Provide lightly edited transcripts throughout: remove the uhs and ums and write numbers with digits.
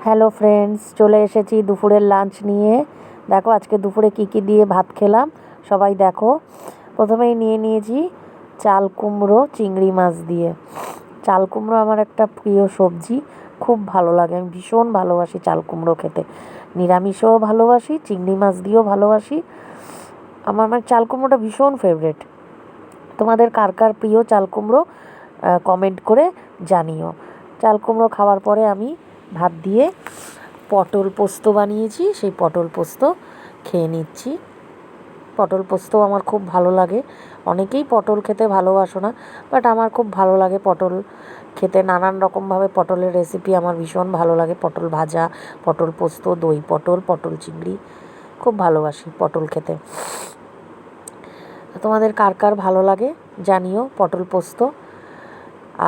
Hello friends, চলে এসেছি দুপুরের লাঞ্চ নিয়ে। দেখো আজকে দুপুরে কি দিয়ে ভাত খেলাম সবাই দেখো। প্রথমেই নিয়ে নিয়েছি চাল কুমড়ো চিংড়ি মাছ দিয়ে। চাল কুমড়ো আমার একটা প্রিয় সবজি, খুব ভালো লাগে। আমি ভীষণ ভালোবাসি চাল কুমড়ো খেতে, নিরামিষও ভালোবাসি, চিংড়ি মাছ দিয়েও ভালোবাসি। আমার চাল কুমড়োটা ভীষণ ফেভারেট। তোমাদের কার কার প্রিয় চাল কুমড়ো কমেন্ট করে জানিও। চাল কুমড়ো খাওয়ার পরে আমি ভাত দিয়ে পটল পোস্ত বানিয়েছি, সেই পটল পোস্ত খেয়ে নিচ্ছি। পটল পোস্তও আমার খুব ভালো লাগে। অনেকেই পটল খেতে ভালোবাসো না, বাট আমার খুব ভালো লাগে পটল খেতে। নানান রকমভাবে পটলের রেসিপি আমার ভীষণ ভালো লাগে। পটল ভাজা, পটল পোস্ত, দই পটল, পটল চিংড়ি, খুব ভালোবাসি পটল খেতে। তোমাদের কার কার ভালো লাগে জানিও পটল পোস্ত।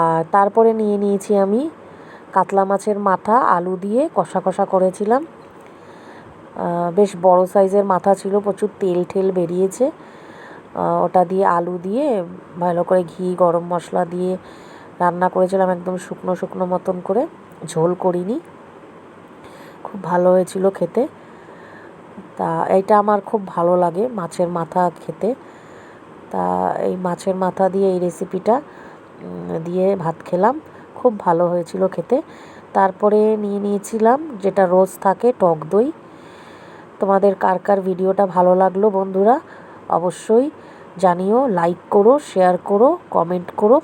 আর তারপরে নিয়ে নিয়েছি আমি কাতলা মাছের মাথা, আলু দিয়ে কষা কষা করেছিলাম। বেশ বড় সাইজের মাথা ছিল, প্রচুর তেল ঠেল বেরিয়েছে। ওটা দিয়ে আলু দিয়ে ভালো করে ঘি গরম মশলা দিয়ে রান্না করেছিলাম, একদম শুকনো শুকনো মতন করে, ঝোল করিনি। খুব ভালো হয়েছিল খেতে। তা এইটা আমার খুব ভালো লাগে মাছের মাথা খেতে। তা এই মাছের মাথা দিয়ে এই রেসিপিটা দিয়ে ভাত খেলাম, খুব ভালো হয়েছিল খেতে। তারপরে নিয়ে নিয়েছিলাম যেটা রোজ থাকে, টক দই। তোমাদের কার কার ভিডিওটা ভালো লাগলো বন্ধুরা অবশ্যই জানিও, লাইক করো, শেয়ার করো, কমেন্ট করো।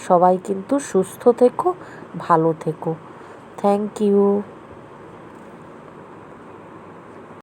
সবাই কিন্তু সুস্থ থেকো, ভালো থেকো। Thank you.